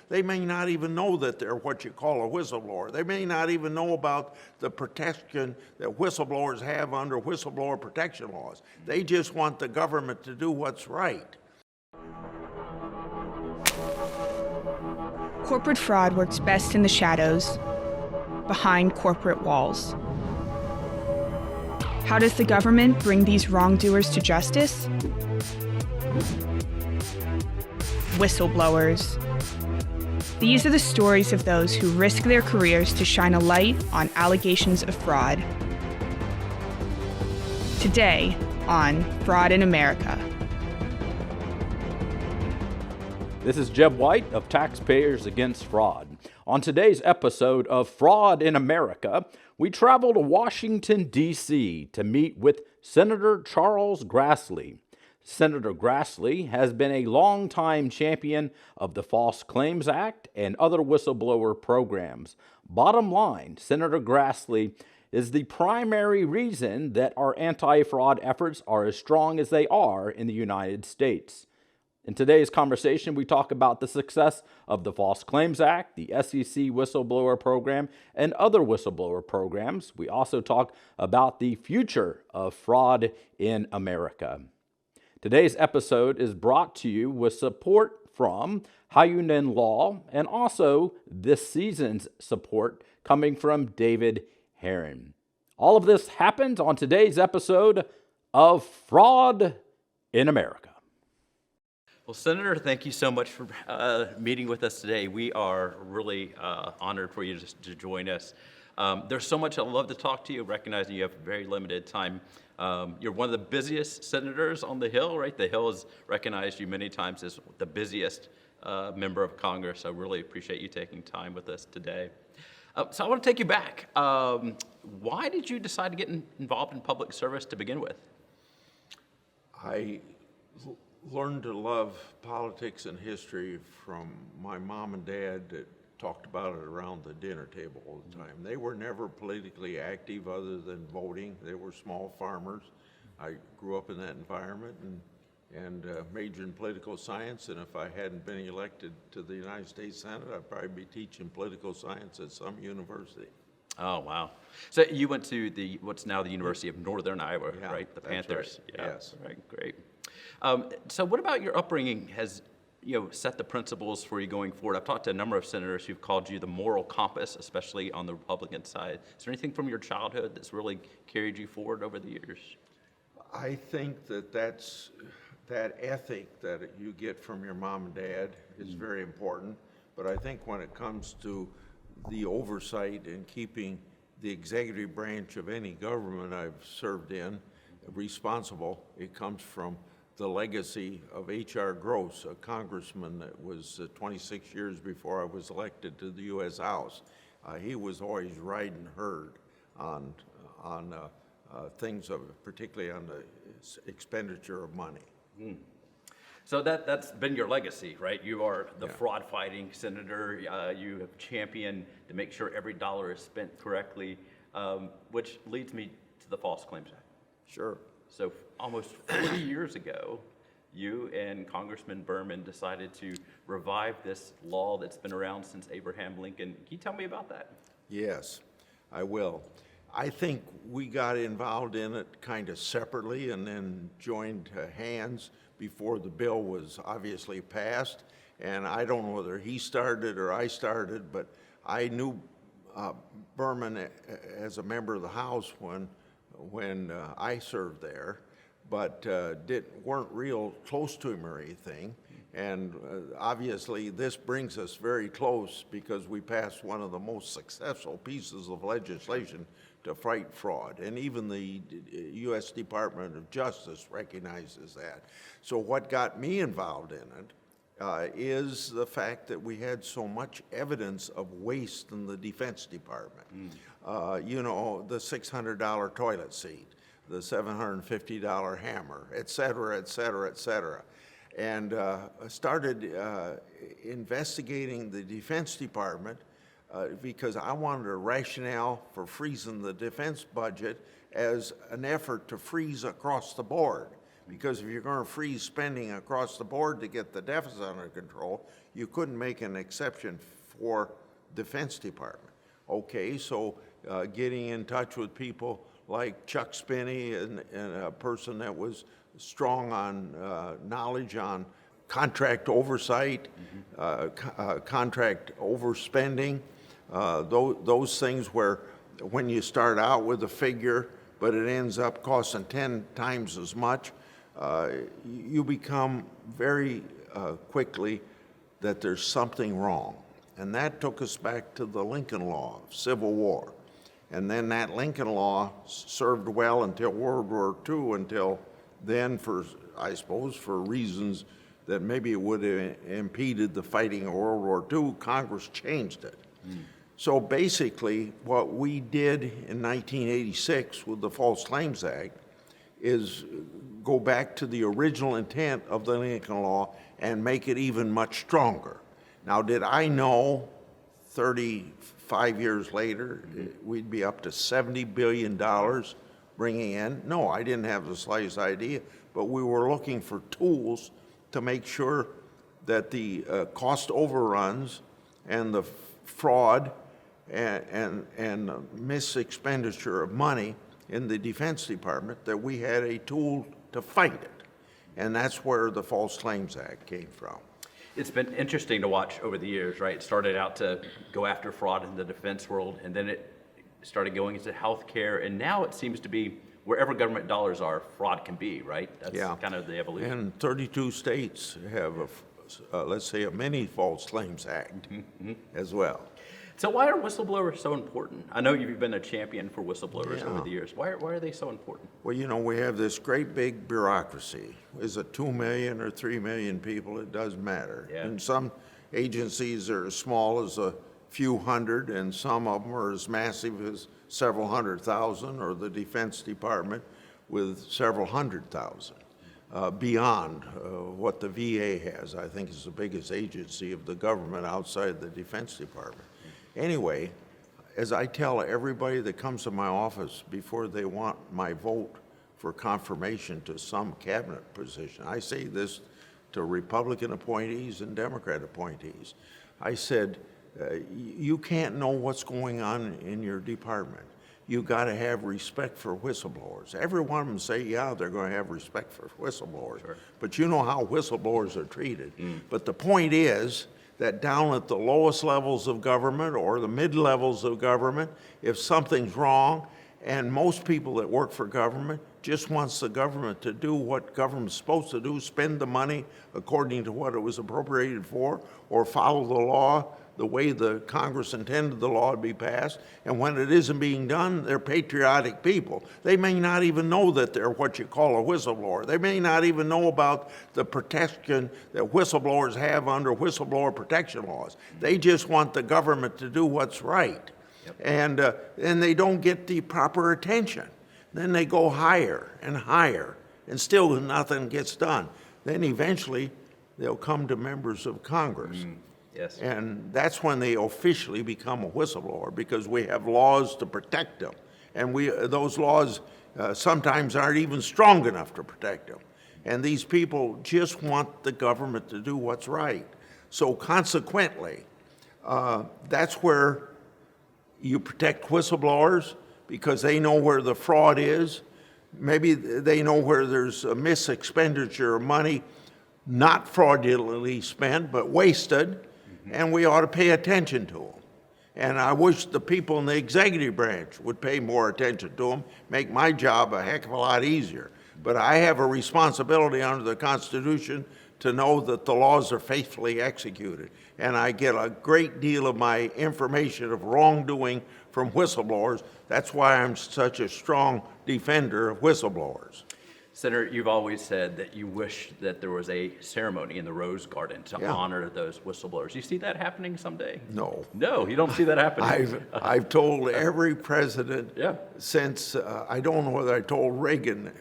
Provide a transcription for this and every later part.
They may not even know that they're what you call a whistleblower. They may not even know about the protection that whistleblowers have under whistleblower protection laws. They just want the government to do what's right. Corporate fraud works best in the shadows, behind corporate walls. How does the government bring these wrongdoers to justice? Whistleblowers. These are the stories of those who risk their careers to shine a light on allegations of fraud. Today on Fraud in America. This is Jeb White of Taxpayers Against Fraud. On today's episode of Fraud in America, we travel to Washington, D.C. to meet with Senator Charles Grassley. Senator Grassley has been a longtime champion of the False Claims Act and other whistleblower programs. Bottom line, Senator Grassley is the primary reason that our anti-fraud efforts are as strong as they are in the United States. In today's conversation, we talk about the success of the False Claims Act, the SEC whistleblower program, and other whistleblower programs. We also talk about the future of fraud in America. Today's episode is brought to you with support from Hayunen Law and also this season's support coming from David Herron. All of this happens on today's episode of Fraud in America. Well, Senator, thank you so much for meeting with us today. We are really honored for you to join us. There's so much I'd love to talk to you, recognizing you have very limited time. You're one of the busiest senators on the Hill, right? The Hill has recognized you many times as the busiest member of Congress. I really appreciate you taking time with us today. So I want to take you back. Why did you decide to get involved in public service to begin with? I learned to love politics and history from my mom and dad that talked about it around the dinner table all the time. They were never politically active other than voting. They were small farmers. I grew up in that environment and majored in political science, and if I hadn't been elected to the United States Senate, I'd probably be teaching political science at some university. Oh, wow. So you went to what's now the University of Northern Iowa, Yeah, right? The Panthers. Right. Yeah. Yes. Right, great. So what about your upbringing has set the principles for you going forward? I've talked to a number of senators who've called you the moral compass, especially on the Republican side. Is there anything from your childhood that's really carried you forward over the years? I think that ethic that you get from your mom and dad is very important, but I think when it comes to the oversight and keeping the executive branch of any government I've served in responsible, it comes from the legacy of H.R. Gross, a congressman that was 26 years before I was elected to the U.S. House. He was always riding herd on things, particularly on the expenditure of money. Mm. So that's been your legacy, right? You are the fraud-fighting senator. You have championed to make sure every dollar is spent correctly, which leads me to the False Claims Act. Sure. So almost 40 years ago, you and Congressman Berman decided to revive this law that's been around since Abraham Lincoln. Can you tell me about that? Yes, I will. I think we got involved in it kind of separately and then joined hands before the bill was obviously passed. And I don't know whether he started or I started, but I knew Berman as a member of the House when I served there, but weren't real close to him or anything. And obviously this brings us very close because we passed one of the most successful pieces of legislation to fight fraud. And even the U.S. Department of Justice recognizes that. So what got me involved in it is the fact that we had so much evidence of waste in the Defense Department. The $600 toilet seat, the $750 hammer, et cetera, et cetera, et cetera. And started investigating the Defense Department because I wanted a rationale for freezing the defense budget as an effort to freeze across the board. Because if you're going to freeze spending across the board to get the deficit under control, you couldn't make an exception for Defense Department. Okay, so getting in touch with people like Chuck Spinney and a person that was strong on knowledge on contract oversight, contract overspending, those things where when you start out with a figure, but it ends up costing 10 times as much, you become very quickly that there's something wrong. And that took us back to the Lincoln Law, Civil War. And then that Lincoln Law served well until World War II, until then, I suppose, for reasons that maybe it would have impeded the fighting of World War II, Congress changed it. So basically, what we did in 1986 with the False Claims Act is go back to the original intent of the Lincoln Law and make it even much stronger. Now, did I know 35 years later we'd be up to $70 billion bringing in? No, I didn't have the slightest idea, but we were looking for tools to make sure that the cost overruns and the fraud and misexpenditure of money in the Defense Department, that we had a tool to fight it. And that's where the False Claims Act came from. It's been interesting to watch over the years, right? It started out to go after fraud in the defense world, and then it started going into healthcare, and now it seems to be wherever government dollars are, fraud can be, right? That's kind of the evolution. And 32 states have, let's say, a mini False Claims Act as well. So why are whistleblowers so important? I know you've been a champion for whistleblowers over Yeah. the years. Why are they so important? Well, you know, we have this great big bureaucracy. Is it 2 million or 3 million people? It doesn't matter. Yeah. And some agencies are as small as a few hundred, and some of them are as massive as several 100,000, or the Defense Department with several 100,000, beyond what the VA has. I think is the biggest agency of the government outside the Defense Department. Anyway, as I tell everybody that comes to my office before they want my vote for confirmation to some cabinet position, I say this to Republican appointees and Democrat appointees. I said, you can't know what's going on in your department. You got to have respect for whistleblowers. Every one of them say, yeah, they're going to have respect for whistleblowers. Sure. But you know how whistleblowers are treated. But the point is that down at the lowest levels of government or the mid-levels of government, if something's wrong, and most people that work for government just wants the government to do what government's supposed to do, spend the money according to what it was appropriated for, or follow the law the way the Congress intended the law to be passed, and when it isn't being done, they're patriotic people. They may not even know that they're what you call a whistleblower. They may not even know about the protection that whistleblowers have under whistleblower protection laws. They just want the government to do what's right. And they don't get the proper attention. Then they go higher and higher, and still nothing gets done. Then eventually, they'll come to members of Congress. Yes. And that's when they officially become a whistleblower, because we have laws to protect them. And those laws sometimes aren't even strong enough to protect them. And these people just want the government to do what's right. So consequently, that's where you protect whistleblowers, because they know where the fraud is. Maybe they know where there's a misexpenditure of money, not fraudulently spent, but wasted. And we ought to pay attention to them. And I wish the people in the executive branch would pay more attention to them, make my job a heck of a lot easier. But I have a responsibility under the Constitution to know that the laws are faithfully executed. And I get a great deal of my information of wrongdoing from whistleblowers. That's why I'm such a strong defender of whistleblowers. Senator, you've always said that you wish that there was a ceremony in the Rose Garden to honor those whistleblowers. You see that happening someday? No. No, you don't see that happening. I've told every president since, I don't know whether I told Reagan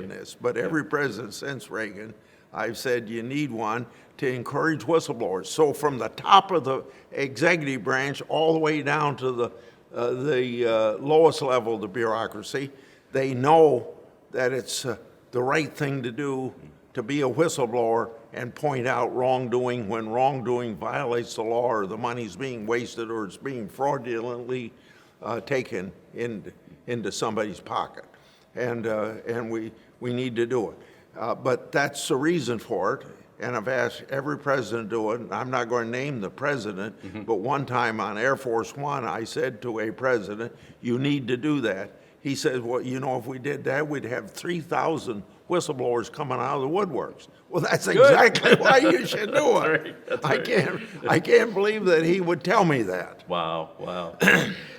this, but every president since Reagan, I've said you need one to encourage whistleblowers. So from the top of the executive branch all the way down to the lowest level of the bureaucracy, they know that it's the the right thing to do to be a whistleblower and point out wrongdoing when wrongdoing violates the law or the money's being wasted or it's being fraudulently taken into somebody's pocket. And we need to do it. But that's the reason for it. And I've asked every president to do it. I'm not going to name the president, but one time on Air Force One, I said to a president, you need to do that. He said, well, you know, if we did that, we'd have 3,000 whistleblowers coming out of the woodworks. Well, that's exactly why you should do it. That's I can't believe that he would tell me that. Wow.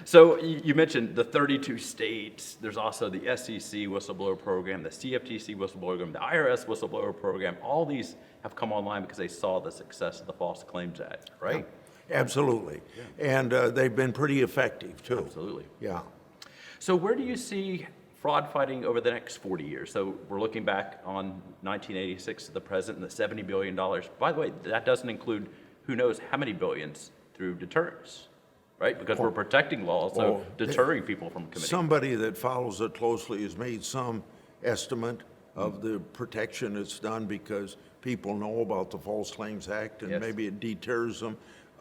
So you mentioned the 32 states. There's also the SEC whistleblower program, the CFTC whistleblower program, the IRS whistleblower program. All these have come online because they saw the success of the False Claims Act, right? Absolutely. Yeah. And they've been pretty effective, too. Absolutely. Yeah. So where do you see fraud fighting over the next 40 years? So we're looking back on 1986 to the present and the $70 billion. By the way, that doesn't include who knows how many billions through deterrence, right? Because we're protecting laws, so deterring people from committing. Somebody that follows it closely has made some estimate of the protection it's done because people know about the False Claims Act and maybe it deters them.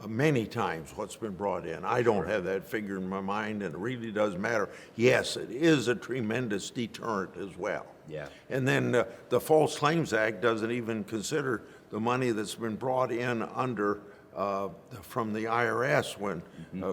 Many times what's been brought in. I don't have that figure in my mind, and it really does matter. Yes, it is a tremendous deterrent as well. Yeah. And then the False Claims Act doesn't even consider the money that's been brought in under from the IRS when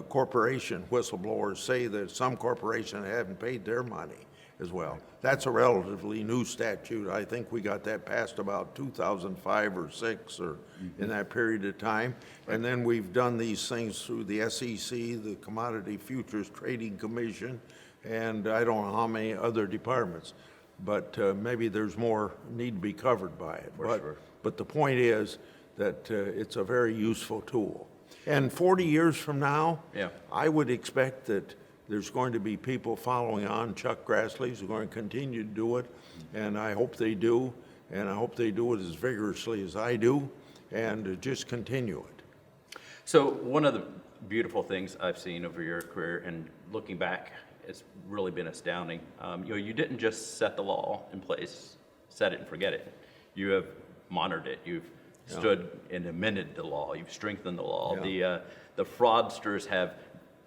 corporation whistleblowers say that some corporation haven't paid their money as well. That's a relatively new statute. I think we got that passed about 2005 or 6 or in that period of time. And then we've done these things through the SEC, the Commodity Futures Trading Commission, and I don't know how many other departments. But maybe there's more need to be covered by it. But the point is that it's a very useful tool. And 40 years from now, I would expect that there's going to be people following on. Chuck Grassley's going to continue to do it, and I hope they do, and I hope they do it as vigorously as I do, and just continue it. So one of the beautiful things I've seen over your career, and looking back, it's really been astounding. You didn't just set the law in place, set it and forget it. You have monitored it. You've stood and amended the law. You've strengthened the law. The fraudsters have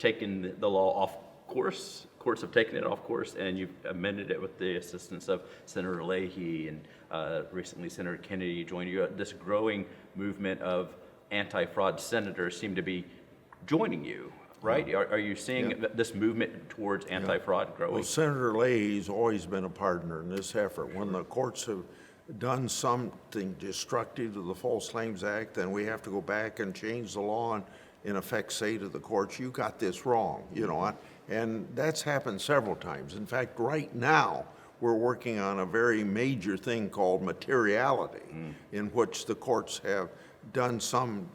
taken the law off course. Courts have taken it off course, and you've amended it with the assistance of Senator Leahy and recently Senator Kennedy joined you. This growing movement of anti-fraud senators seem to be joining you, right? Are you seeing this movement towards anti-fraud growing? Well, Senator Leahy's always been a partner in this effort. When the courts have done something destructive to the False Claims Act, then we have to go back and change the law and in effect say to the courts, you got this wrong, and that's happened several times. In fact, right now, we're working on a very major thing called materiality, in which the courts have done some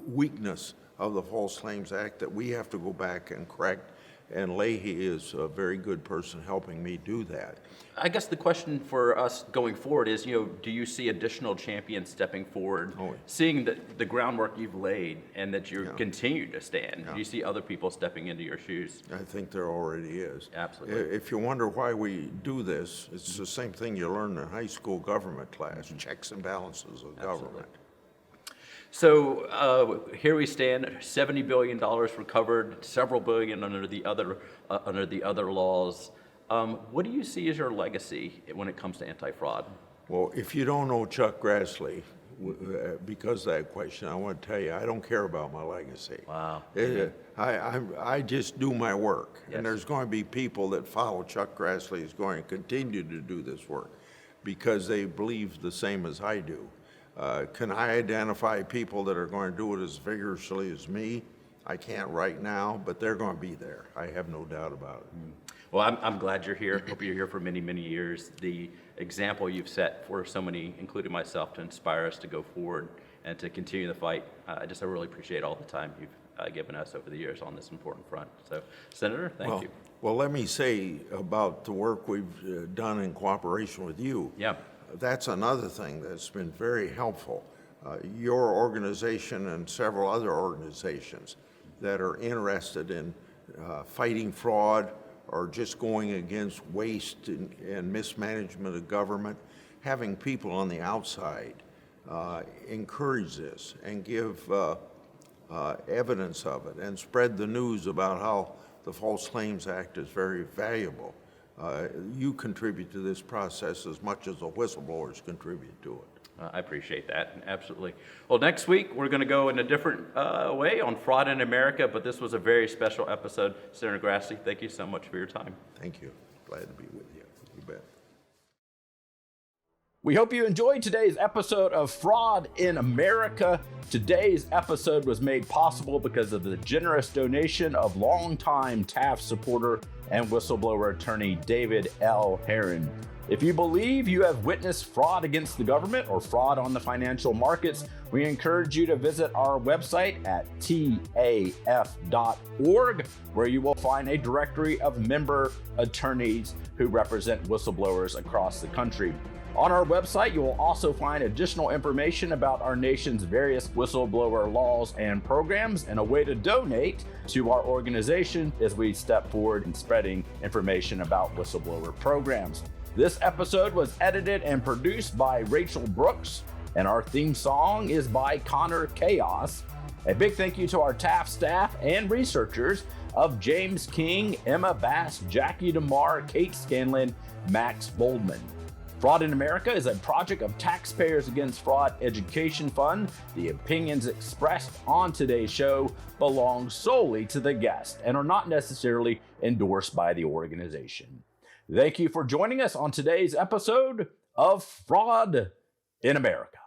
weakness of the False Claims Act that we have to go back and correct, and Leahy is a very good person helping me do that. I guess the question for us going forward is, do you see additional champions stepping forward, seeing the groundwork you've laid and that you continue to stand? Do you see other people stepping into your shoes? I think there already is. Absolutely. If you wonder why we do this, it's the same thing you learn in high school government class, checks and balances of government. So here we stand, $70 billion recovered, several billion under the other laws. What do you see as your legacy when it comes to anti-fraud? Well, if you don't know Chuck Grassley, because of that question, I want to tell you, I don't care about my legacy. Wow. I just do my work. And there's going to be people that follow Chuck Grassley is going to continue to do this work because they believe the same as I do. Can I identify people that are going to do it as vigorously as me? I can't right now, but they're going to be there. I have no doubt about it. Well, I'm glad you're here. Hope you're here for many, many years. The example you've set for so many, including myself, to inspire us to go forward and to continue the fight. I really appreciate all the time you've given us over the years on this important front. So, Senator, thank you. Well, let me say about the work we've done in cooperation with you. Yeah. That's another thing that's been very helpful. Your organization and several other organizations that are interested in fighting fraud or just going against waste and mismanagement of government, having people on the outside encourage this and give evidence of it and spread the news about how the False Claims Act is very valuable. You contribute to this process as much as the whistleblowers contribute to it. I appreciate that, absolutely. Well, next week, we're going to go in a different way on fraud in America, but this was a very special episode. Senator Grassley, thank you so much for your time. Thank you. Glad to be with you. You bet. We hope you enjoyed today's episode of Fraud in America. Today's episode was made possible because of the generous donation of longtime Taft supporter and whistleblower attorney David L. Herron. If you believe you have witnessed fraud against the government or fraud on the financial markets, we encourage you to visit our website at taf.org, where you will find a directory of member attorneys who represent whistleblowers across the country. On our website, you will also find additional information about our nation's various whistleblower laws and programs and a way to donate to our organization as we step forward in spreading information about whistleblower programs. This episode was edited and produced by Rachel Brooks, and our theme song is by Connor Chaos. A big thank you to our Taft staff and researchers of James King, Emma Bass, Jackie DeMar, Kate Scanlon, Max Boldman. Fraud in America is a project of Taxpayers Against Fraud Education Fund. The opinions expressed on today's show belong solely to the guest and are not necessarily endorsed by the organization. Thank you for joining us on today's episode of Fraud in America.